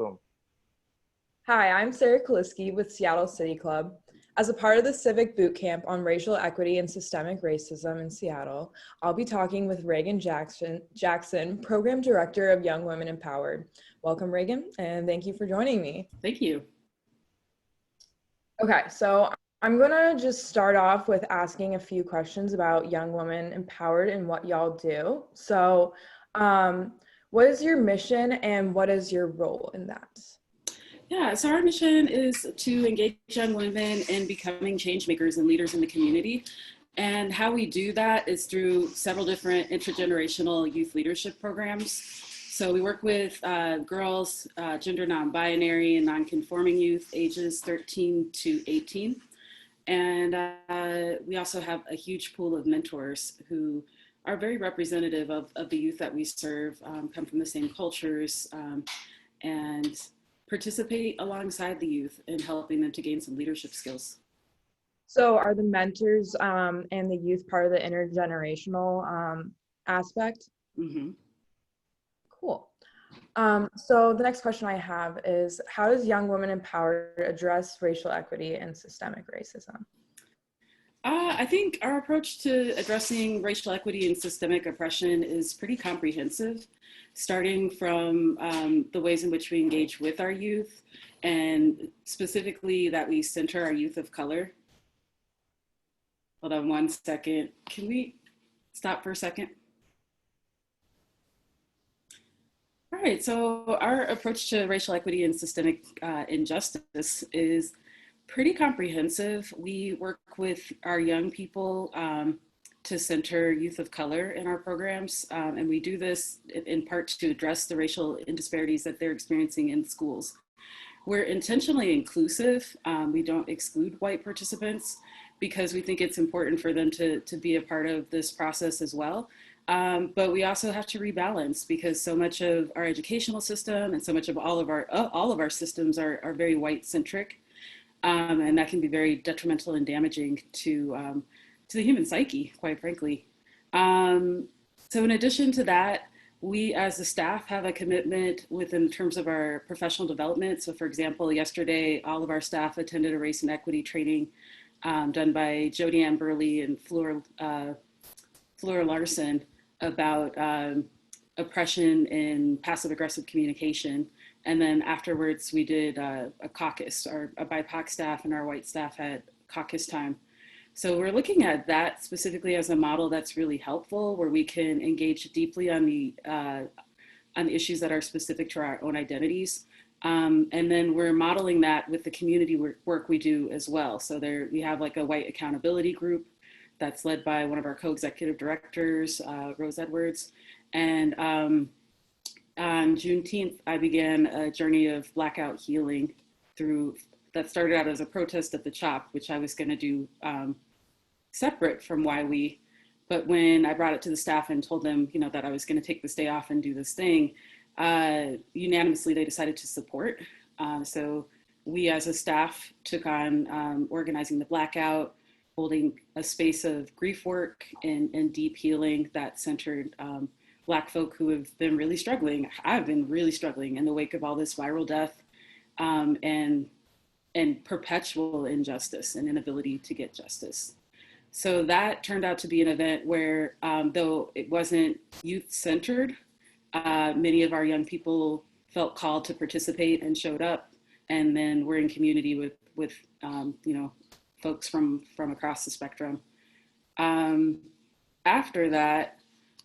Boom. Hi, I'm Sara Kilisky with Seattle CityClub. As a part of the Civic Bootcamp on racial equity and systemic racism in Seattle, I'll be talking with Reagan Jackson, Program Director of Young Women Empowered. Welcome, Reagan, and thank you for joining me. Thank you. Okay, so I'm gonna just start off with asking a few questions about Young Women Empowered and what y'all do. So, what is your mission and what is your role in that? Yeah, so our mission is to engage young women in becoming change makers and leaders in the community. And how we do that is through several different intergenerational youth leadership programs. So we work with girls, gender non-binary and non-conforming youth, ages 13 to 18. And we also have a huge pool of mentors who are very representative of the youth that we serve, come from the same cultures, and participate alongside the youth in helping them to gain some leadership skills. So are the mentors and the youth part of the intergenerational aspect? Mm-hmm. Cool. So the next question I have is, how does Young Women Empowered address racial equity and systemic racism? I think our approach to addressing racial equity and systemic oppression is pretty comprehensive, starting from the ways in which we engage with our youth, and specifically that we center our youth of color. Hold on one second. Can we stop for a second? All right, so our approach to racial equity and systemic injustice is pretty comprehensive. We work with our young people to center youth of color in our programs, and we do this in part to address the racial disparities that they're experiencing in schools. We're intentionally inclusive. We don't exclude white participants because we think it's important for them to be a part of this process as well. But we also have to rebalance because so much of our educational system and so much of all of our systems are very white centric. And that can be very detrimental and damaging to the human psyche, quite frankly. So in addition to that, we as a staff have a commitment in terms of our professional development. So for example, yesterday, all of our staff attended a race and equity training done by Jody Ann Burley and Flora Larson about oppression in passive aggressive communication. And then afterwards, we did a caucus. Our BIPOC staff and our white staff had caucus time. So we're looking at that specifically as a model that's really helpful, where we can engage deeply on the issues that are specific to our own identities. And then we're modeling that with the community work we do as well. So we have like a white accountability group that's led by one of our co-executive directors, Rose Edwards. And on Juneteenth, I began a journey of blackout healing that started out as a protest at the CHOP, which I was going to do separate from YWE. But when I brought it to the staff and told them, that I was going to take this day off and do this thing, unanimously they decided to support. So we as a staff took on organizing the blackout, holding a space of grief work and deep healing that centered Black folk who have been really struggling. I've been really struggling in the wake of all this viral death and perpetual injustice and inability to get justice. So that turned out to be an event where, though it wasn't youth-centered, many of our young people felt called to participate and showed up. And then we're in community with folks from across the spectrum. After that,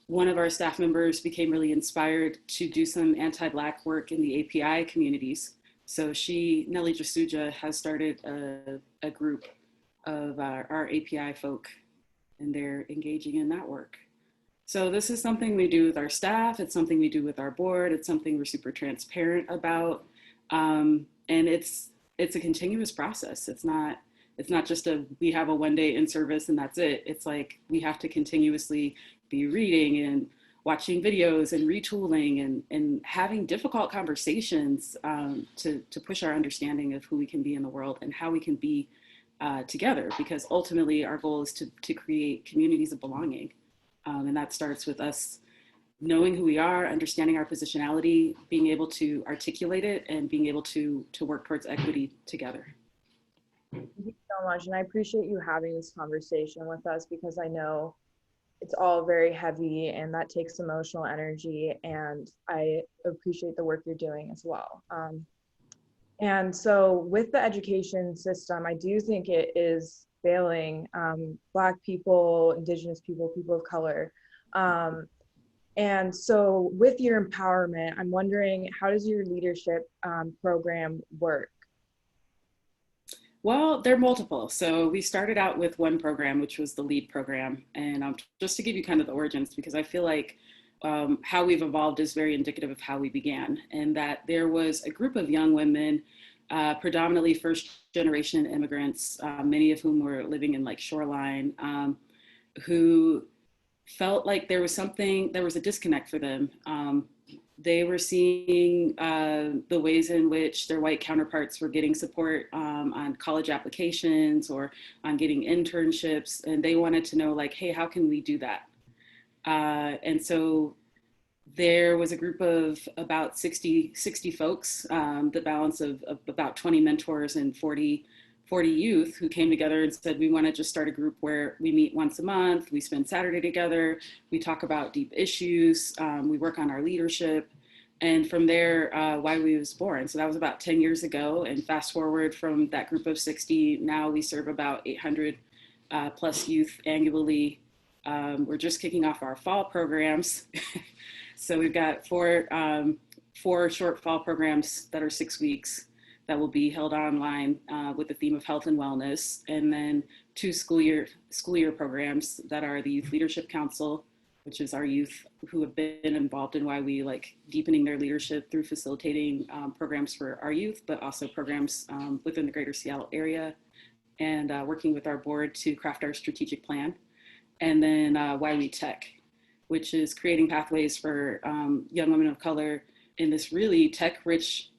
one of our staff members became really inspired to do some anti-Black work in the API communities. So Nellie Jasuja, has started a group of our API folk, and they're engaging in that work. So this is something we do with our staff. It's something we do with our board. It's something we're super transparent about. And it's a continuous process. It's not just we have a one-day in service and that's it. It's like we have to continuously be reading and watching videos and retooling and having difficult conversations to push our understanding of who we can be in the world and how we can be together, because ultimately our goal is to create communities of belonging. And that starts with us knowing who we are, understanding our positionality, being able to articulate it, and being able to work towards equity together. Thank you so much. And I appreciate you having this conversation with us because I know it's all very heavy and that takes emotional energy. And I appreciate the work you're doing as well. And so with the education system, I do think it is failing Black people, Indigenous people, people of color. And so with your empowerment, I'm wondering, how does your leadership program work? Well, they're multiple. So we started out with one program, which was the LEAD program. And just to give you kind of the origins, because I feel like how we've evolved is very indicative of how we began, and that there was a group of young women, predominantly first generation immigrants, many of whom were living in like Shoreline, who felt like there was a disconnect for them. They were seeing the ways in which their white counterparts were getting support on college applications or on getting internships. And they wanted to know like, hey, how can we do that? And so there was a group of about 60 folks, the balance of about 20 mentors and 40 youth who came together and said, we want to just start a group where we meet once a month, we spend Saturday together, we talk about deep issues, we work on our leadership. And from there, Why We was born. So that was about 10 years ago. And fast forward from that group of 60, now we serve about 800 plus youth annually. We're just kicking off our fall programs. So we've got four short fall programs that are 6 weeks that will be held online with the theme of health and wellness, and then 2 school year programs that are the Youth Leadership Council, which is our youth who have been involved in Why We, like deepening their leadership through facilitating programs for our youth, but also programs within the greater Seattle area, and working with our board to craft our strategic plan. And then Why We Tech, which is creating pathways for young women of color in this really tech-rich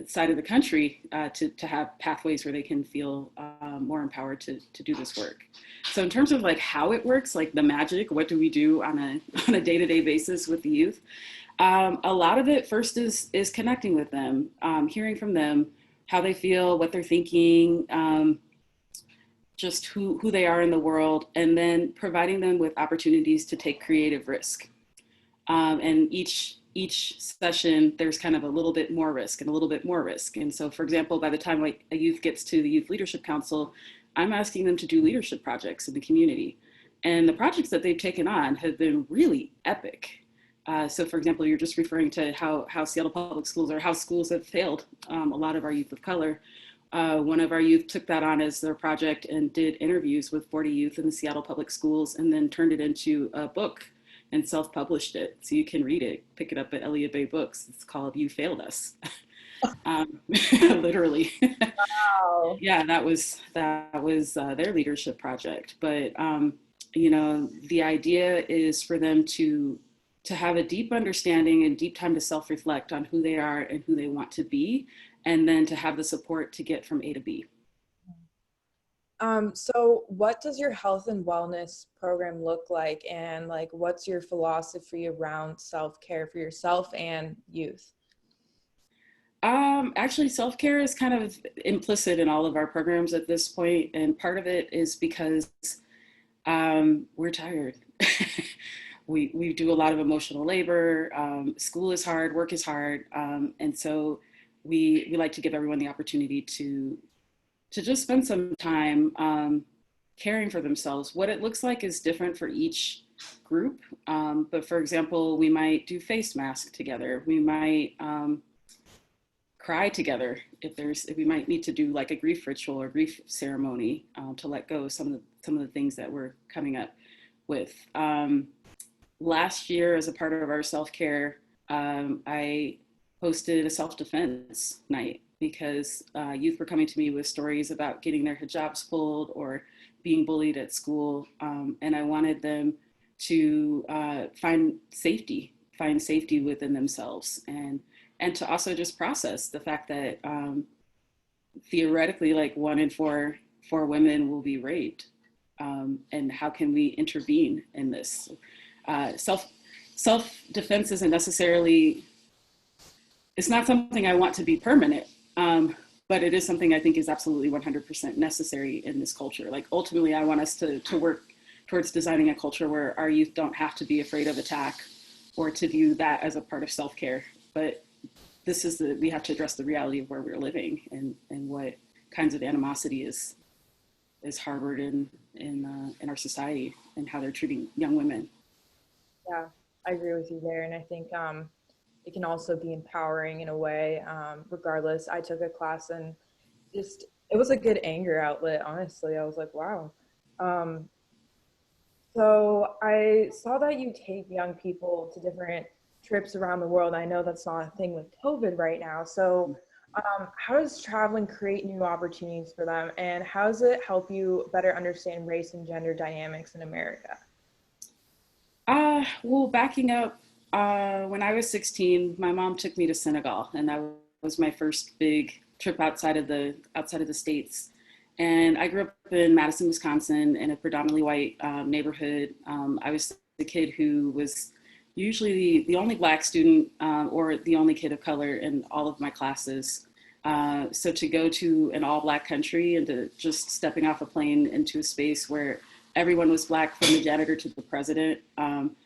side of the country to have pathways where they can feel more empowered to do this work. So in terms of like how it works, like the magic, what do we do on a day-to-day basis with the youth? A lot of it first is connecting with them, hearing from them, how they feel, what they're thinking, just who they are in the world, and then providing them with opportunities to take creative risk. And each session, there's kind of a little bit more risk and a little bit more risk. And so, for example, by the time like a youth gets to the Youth Leadership Council, I'm asking them to do leadership projects in the community. And the projects that they've taken on have been really epic. So for example, you're just referring to how Seattle Public Schools, or how schools have failed a lot of our youth of color. One of our youth took that on as their project and did interviews with 40 youth in the Seattle Public Schools, and then turned it into a book and self-published it. So you can read it, pick it up at Elliott Bay Books. It's called You Failed Us. Literally. Wow. Yeah, that was their leadership project. But, you know, the idea is for them to have a deep understanding and deep time to self-reflect on who they are and who they want to be, and then to have the support to get from A to B. So what does your health and wellness program look like, and like what's your philosophy around self-care for yourself and youth? Actually, self-care is kind of implicit in all of our programs at this point, and part of it is because we're tired. We do a lot of emotional labor. School is hard, work is hard, and so we like to give everyone the opportunity to just spend some time caring for themselves. What it looks like is different for each group. But for example, we might do face masks together. We might cry together if we might need to do like a grief ritual or grief ceremony to let go of some of the things that we're coming up with. Last year, as a part of our self-care, I hosted a self-defense night, because youth were coming to me with stories about getting their hijabs pulled or being bullied at school. And I wanted them to find safety within themselves, and to also just process the fact that theoretically, like 1 in 4 women will be raped. And how can we intervene in this? self-defense isn't necessarily, it's not something I want to be permanent. But it is something I think is absolutely 100% necessary in this culture. Like ultimately, I want us to work towards designing a culture where our youth don't have to be afraid of attack or to view that as a part of self-care. But we have to address the reality of where we're living and what kinds of animosity is harbored in our society and how they're treating young women. Yeah, I agree with you there. And I think it can also be empowering in a way. Regardless, I took a class and just, it was a good anger outlet, honestly. I was like, wow. Um, so I saw that you take young people to different trips around the world. I know that's not a thing with COVID right now. So how does traveling create new opportunities for them? And how does it help you better understand race and gender dynamics in America? Well, backing up, when I was 16, my mom took me to Senegal, and that was my first big trip outside of the states. And I grew up in Madison, Wisconsin, in a predominantly white neighborhood. I was the kid who was usually the only Black student or the only kid of color in all of my classes. So to go to an all Black country and to just stepping off a plane into a space where everyone was Black from the janitor to the president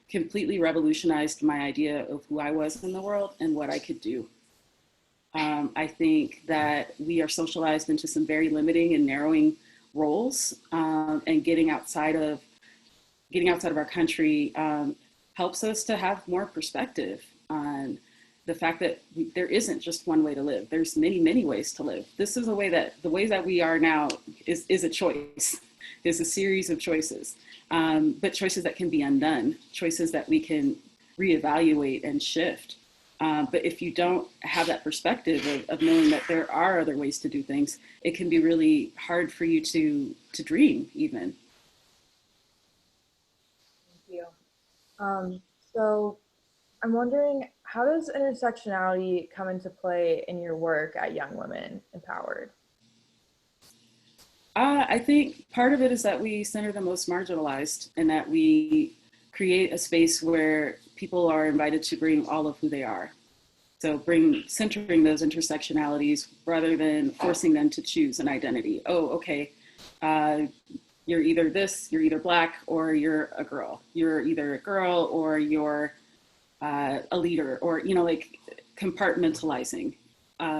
completely revolutionized my idea of who I was in the world and what I could do. I think that we are socialized into some very limiting and narrowing roles, and getting outside of our country helps us to have more perspective on the fact that there isn't just one way to live. There's many, many ways to live. This is the ways that we are now is a choice. Is a series of choices, but choices that can be undone, choices that we can reevaluate and shift. But if you don't have that perspective of knowing that there are other ways to do things, it can be really hard for you to dream even. Thank you. So I'm wondering, how does intersectionality come into play in your work at Young Women Empowered? I think part of it is that we center the most marginalized and that we create a space where people are invited to bring all of who they are. So centering those intersectionalities rather than forcing them to choose an identity. Oh, okay, uh, you're either this, you're either Black or you're a girl. You're either a girl or you're a leader, or like compartmentalizing.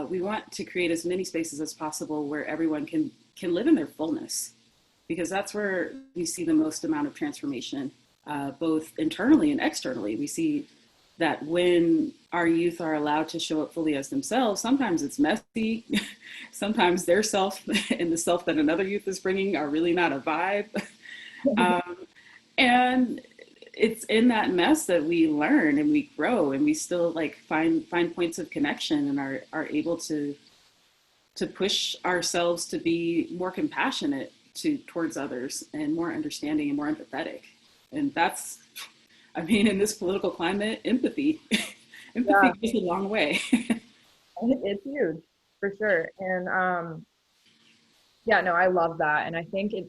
We want to create as many spaces as possible where everyone can live in their fullness, because that's where we see the most amount of transformation, both internally and externally. We see that when our youth are allowed to show up fully as themselves, sometimes it's messy, sometimes their self and the self that another youth is bringing are really not a vibe. And it's in that mess that we learn and we grow, and we still like find points of connection and are able to push ourselves to be more compassionate towards others and more understanding and more empathetic. And that's, I mean, in this political climate, empathy Yeah, goes a long way. it's huge for sure. And yeah, no, I love that. And I think it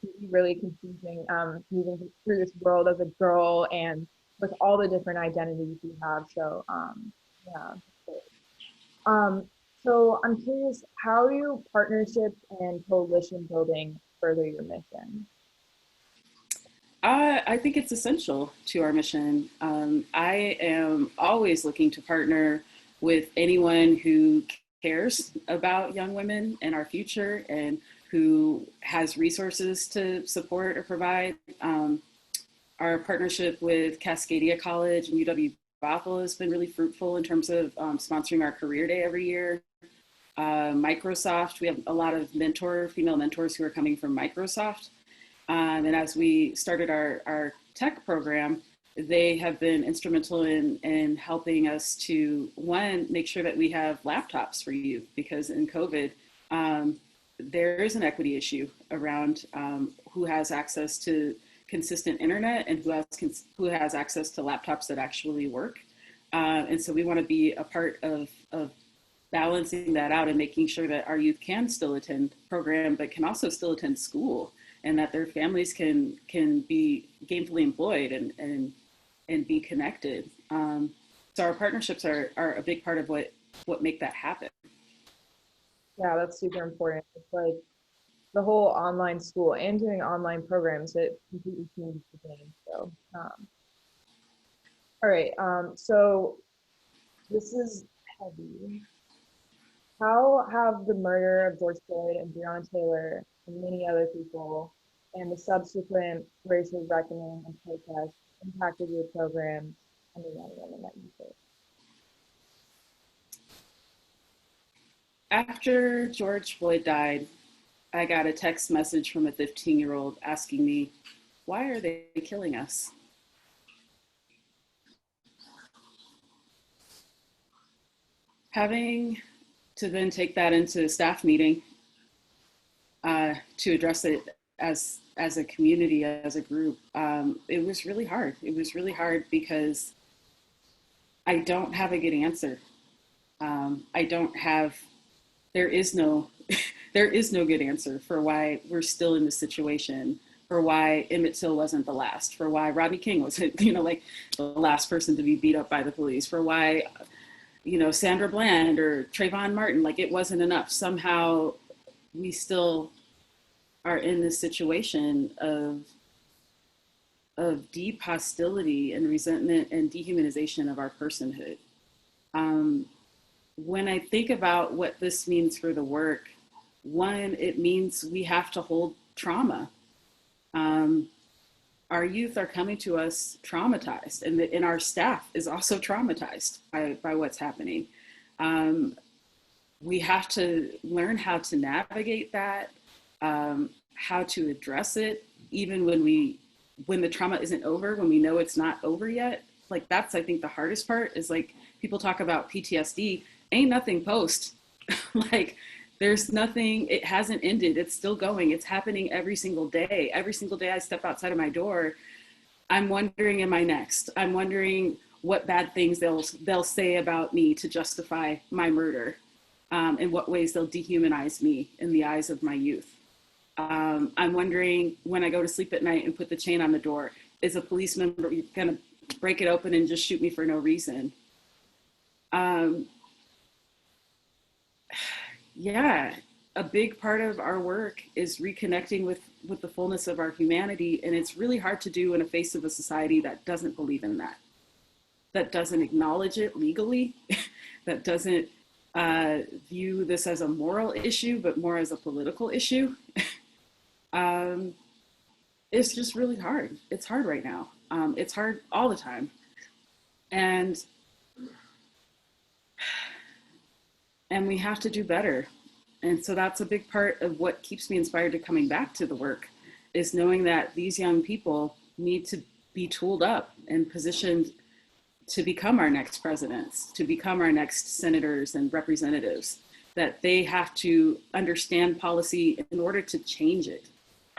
can be really confusing moving through this world as a girl and with all the different identities you have. So yeah. Um, so I'm curious, how do partnerships and coalition building further your mission? I think it's essential to our mission. I am always looking to partner with anyone who cares about young women and our future and who has resources to support or provide. Our partnership with Cascadia College and UW Bothell has been really fruitful in terms of sponsoring our career day every year. Microsoft, we have a lot of female mentors who are coming from Microsoft. And as we started our tech program, they have been instrumental in helping us to, one, make sure that we have laptops for youth, because in COVID, there is an equity issue around who has access to consistent internet and who has access to laptops that actually work. And so we want to be a part of balancing that out and making sure that our youth can still attend program, but can also still attend school, and that their families can be gainfully employed and and be connected. So our partnerships are a big part of what make that happen. Yeah, that's super important. It's like the whole online school and doing online programs, it completely changed the game. So, all right. So this is heavy. How have the murder of George Floyd and Breonna Taylor and many other people and the subsequent racial reckoning and protests impacted your programs and the young women that you serve? After George Floyd died, I got a text message from a 15-year-old asking me, why are they killing us? Having to then take that into a staff meeting to address it as a community, as a group, it was really hard. It was really hard because I don't have a good answer. I don't have. There is no, there is no good answer for why we're still in this situation, for why Emmett Till wasn't the last, for why Rodney King wasn't, like the last person to be beat up by the police, for why, Sandra Bland or Trayvon Martin, like it wasn't enough. Somehow we still are in this situation of deep hostility and resentment and dehumanization of our personhood. When I think about what this means for the work, one, it means we have to hold trauma. Our youth are coming to us traumatized, and our staff is also traumatized by what's happening. We have to learn how to navigate that, how to address it, even when the trauma isn't over, when we know it's not over yet. Like that's, I think the hardest part is like people talk about PTSD, ain't nothing post. Like there's nothing, it hasn't ended. It's still going. It's happening every single day. Every single day I step outside of my door, I'm wondering, am I next? I'm wondering what bad things they'll say about me to justify my murder, in what ways they'll dehumanize me in the eyes of my youth. I'm wondering when I go to sleep at night and put the chain on the door, is a police member gonna break it open and just shoot me for no reason? Yeah, a big part of our work is reconnecting with the fullness of our humanity, and it's really hard to do in the face of a society that doesn't believe in that doesn't acknowledge it legally, that doesn't view this as a moral issue, but more as a political issue. It's just really hard. It's hard right now. It's hard all the time. And we have to do better. And so that's a big part of what keeps me inspired to coming back to the work, is knowing that these young people need to be tooled up and positioned to become our next presidents, to become our next senators and representatives, that they have to understand policy in order to change it.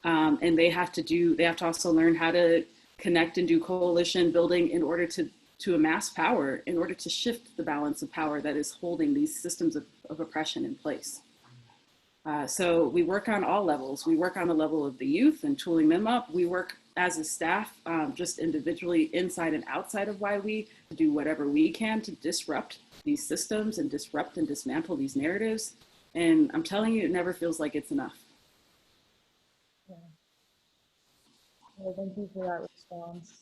And they have to also learn how to connect and do coalition building in order to amass power, in order to shift the balance of power that is holding these systems of oppression in place. So we work on all levels. We work on the level of the youth and tooling them up. We work as a staff, just individually inside and outside of YWE, to do whatever we can to disrupt these systems and disrupt and dismantle these narratives. And I'm telling you, it never feels like it's enough. Yeah. Well, thank you for that response.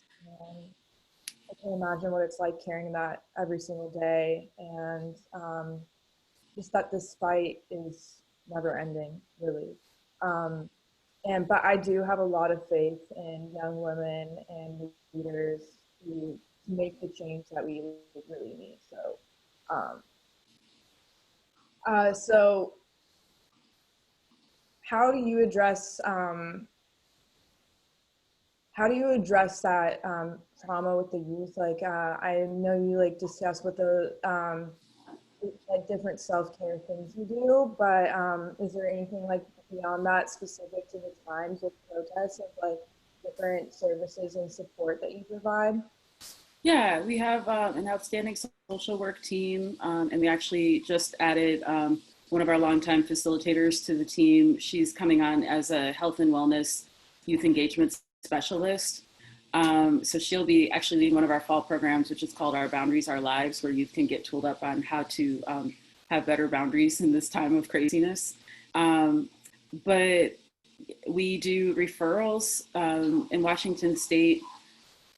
I can imagine what it's like carrying that every single day, and just that this fight is never ending, really. But I do have a lot of faith in young women and leaders to make the change that we really need. So how do you address that trauma with the youth? Like I know you like discuss what the like different self-care things you do, but is there anything like beyond that specific to the times of protests, of like different services and support that you provide? Yeah, we have an outstanding social work team, and we actually just added one of our longtime facilitators to the team. She's coming on as a health and wellness youth engagement specialist. So she'll be actually leading one of our fall programs, which is called Our Boundaries, Our Lives, where youth can get tooled up on how to have better boundaries in this time of craziness. But we do referrals in Washington State.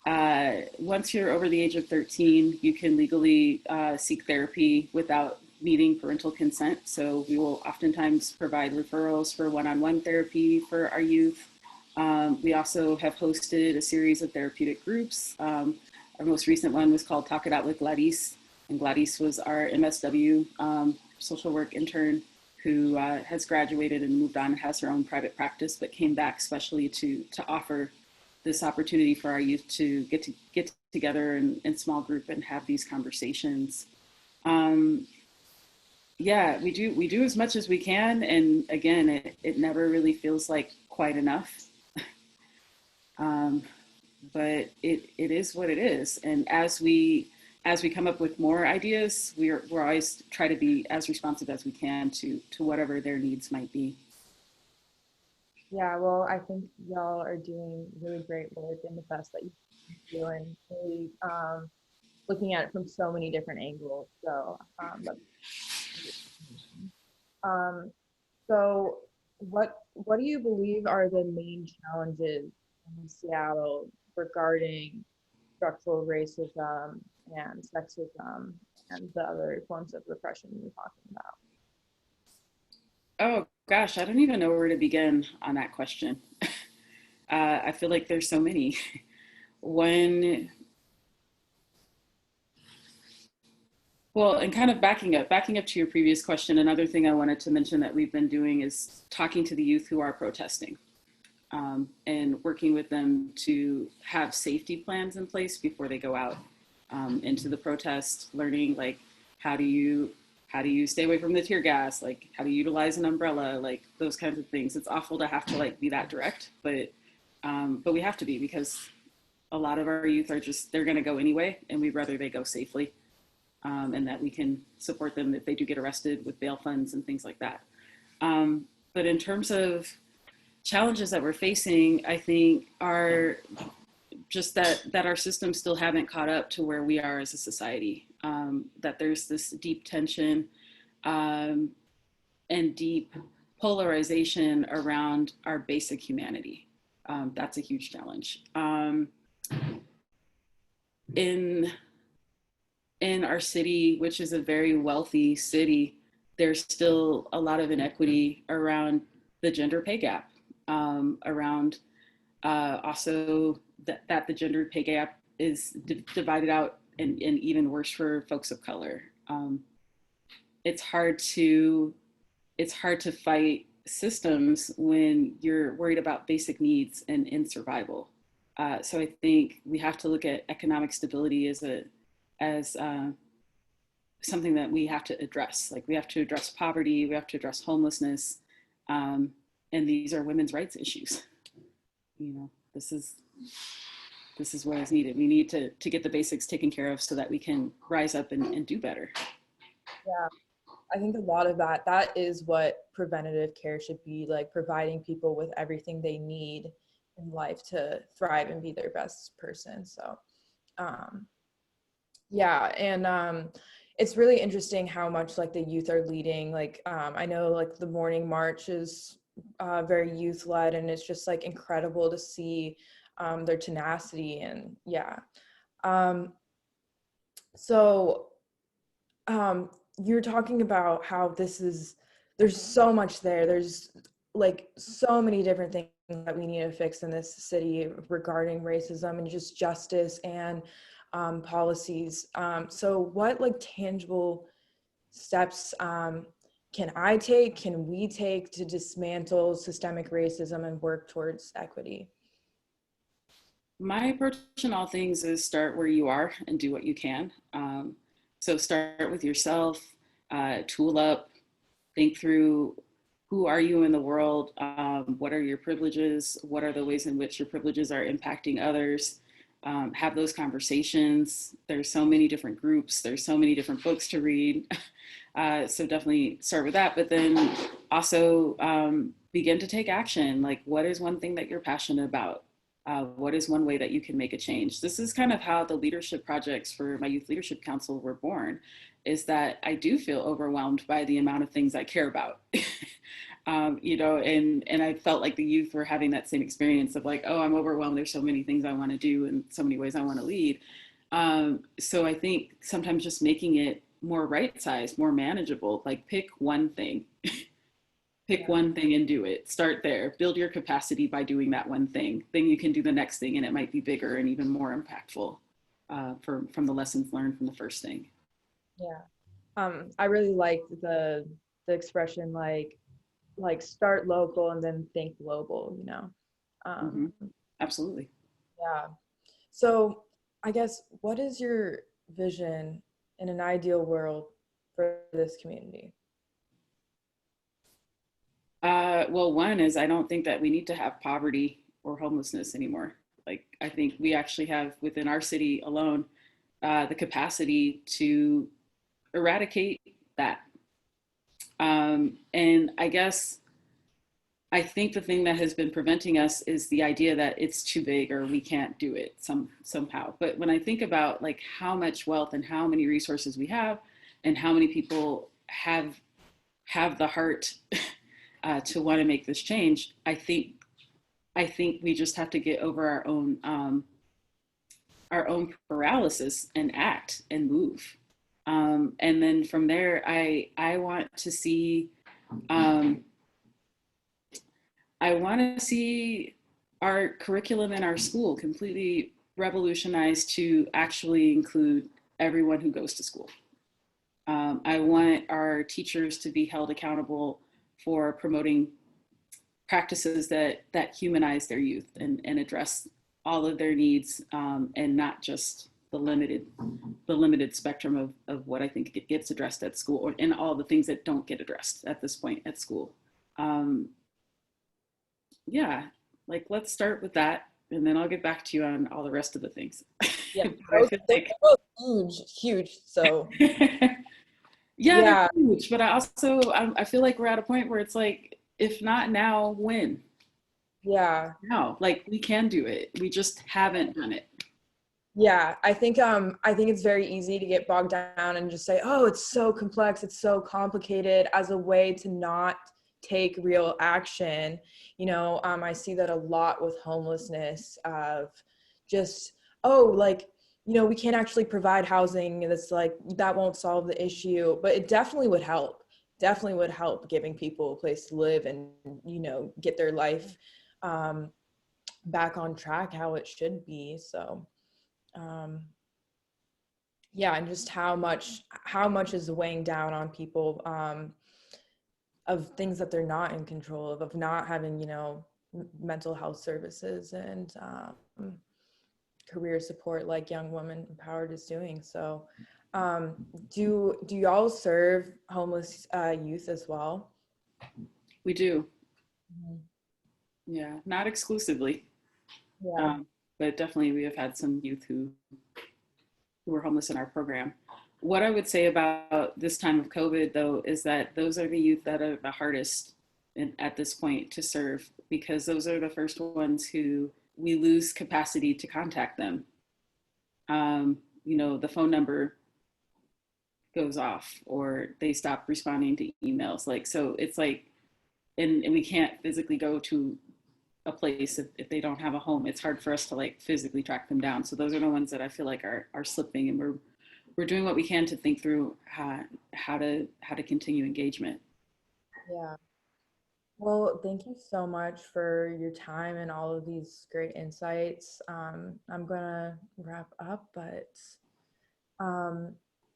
Once you're over the age of 13, you can legally seek therapy without needing parental consent. So we will oftentimes provide referrals for one-on-one therapy for our youth. We also have hosted a series of therapeutic groups. Our most recent one was called Talk It Out with Gladys. And Gladys was our MSW social work intern who has graduated and moved on, has her own private practice, but came back especially to offer this opportunity for our youth to get together in small group and have these conversations. Yeah, we do as much as we can, and again, it never really feels like quite enough. But it is what it is, and as we come up with more ideas, we're always try to be as responsive as we can to whatever their needs might be. Yeah, well, I think y'all are doing really great work and the best that you can do, and really looking at it from so many different angles. So, um, so what do you believe are the main challenges in Seattle regarding structural racism and sexism and the other forms of repression you're talking about? Oh gosh, I don't even know where to begin on that question. I feel like there's so many. When Well, and kind of backing up to your previous question, another thing I wanted to mention that we've been doing is talking to the youth who are protesting, and working with them to have safety plans in place before they go out into the protest, learning like how do you stay away from the tear gas, like how to utilize an umbrella, like those kinds of things. It's awful to have to like be that direct, but we have to be, because a lot of our youth are just, they're going to go anyway, and we'd rather they go safely, and that we can support them if they do get arrested with bail funds and things like that. But in terms of challenges that we're facing, I think are just that our systems still haven't caught up to where we are as a society. That there's this deep tension and deep polarization around our basic humanity. That's a huge challenge. In our city, which is a very wealthy city, there's still a lot of inequity around the gender pay gap, around also that the gender pay gap is divided out, and even worse for folks of color. It's hard to fight systems when you're worried about basic needs and in survival. So I think we have to look at economic stability as something that we have to address. Like we have to address poverty, we have to address homelessness, and these are women's rights issues. You know, this is what is needed. We need to get the basics taken care of so that we can rise up and do better. Yeah, I think a lot of that is what preventative care should be, like providing people with everything they need in life to thrive and be their best person. So, yeah, and it's really interesting how much like the youth are leading. Like, I know like the morning march is very youth led, and it's just like incredible to see their tenacity. And yeah, so you're talking about how there's so much there. There's like so many different things that we need to fix in this city regarding racism and just justice and policies. So what like tangible steps can I take, can we take to dismantle systemic racism and work towards equity? My approach in all things is start where you are and do what you can. So start with yourself, tool up, think through who are you in the world, what are your privileges, what are the ways in which your privileges are impacting others. Have those conversations. There's so many different groups, there's so many different books to read. So definitely start with that, but then also begin to take action. Like, what is one thing that you're passionate about? What is one way that you can make a change? This is kind of how the leadership projects for my Youth Leadership Council were born, is that I do feel overwhelmed by the amount of things I care about. And I felt like the youth were having that same experience of like, oh, I'm overwhelmed. There's so many things I want to do and so many ways I want to lead. So I think sometimes just making it more right sized, more manageable, like pick one thing. Pick one thing and do it. Start there. Build your capacity by doing that one thing. Then you can do the next thing, and it might be bigger and even more impactful from the lessons learned from the first thing. Yeah. I really like the expression like start local and then think global, you know. Mm-hmm. Um, Absolutely. yeah. So I guess what is your vision in an ideal world for this community? Well, one is I don't think that we need to have poverty or homelessness anymore. Like, I think we actually have within our city alone the capacity to eradicate that. And I guess I think the thing that has been preventing us is the idea that it's too big or we can't do it somehow. But when I think about like how much wealth and how many resources we have, and how many people have the heart to want to make this change, I think we just have to get over our own paralysis and act and move. And then from there, I want to see um, I want to see our curriculum in our school completely revolutionized to actually include everyone who goes to school. I want our teachers to be held accountable for promoting practices that humanize their youth and address all of their needs, and not just the limited spectrum of what I think it gets addressed at school, and all the things that don't get addressed at this point at school. Um, yeah, like let's start with that, and then I'll get back to you on all the rest of the things. Yeah, I feel like those huge. So yeah, they're yeah, huge, but I feel like we're at a point where it's like, if not now, when? yeah, Now, like we can do it. We just haven't done it. yeah. I think it's very easy to get bogged down and just say, oh, it's so complex, it's so complicated, as a way to not take real action. You know, I see that a lot with homelessness of just, oh, like, you know, we can't actually provide housing. That's like, that won't solve the issue, but it definitely would help giving people a place to live and, you know, get their life um, back on track how it should be. So um, yeah, and just how much is weighing down on people, of things that they're not in control of not having, you know, mental health services and career support like Young Women Empowered is doing. So do y'all serve homeless youth as well? We do. Mhm. Yeah, not exclusively, Yeah. um, but definitely we have had some youth who were homeless in our program. What I would say about this time of COVID, though, is that those are the youth that are the hardest at this point to serve, because those are the first ones who we lose capacity to contact them. The phone number goes off or they stop responding to emails. Like, so it's like, and we can't physically go to a place if they don't have a home. It's hard for us to like physically track them down. So those are the ones that I feel like are slipping, and we're doing what we can to think through how to continue engagement. Yeah. Well, thank you so much for your time and all of these great insights. I'm gonna wrap up, but um,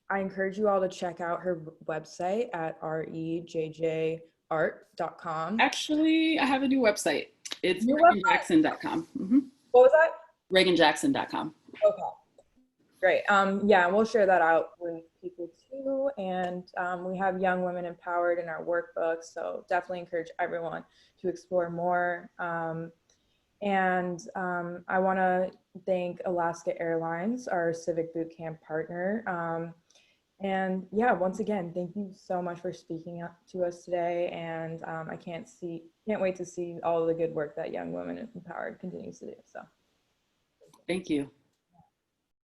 I encourage you all to check out her website at rejjart.com. Actually, I have a new website. It's New website? reaganjackson.com. Mm-hmm. What was that? reaganjackson.com. Okay, great. Yeah, and we'll share that out with people too. And we have Young Women Empowered in our workbook, so definitely encourage everyone to explore more. And I want to thank Alaska Airlines, our Civic Bootcamp partner. And yeah, once again, thank you so much for speaking up to us today. And I can't wait to see all the good work that Young Women Empowered continues to do. So. Thank you.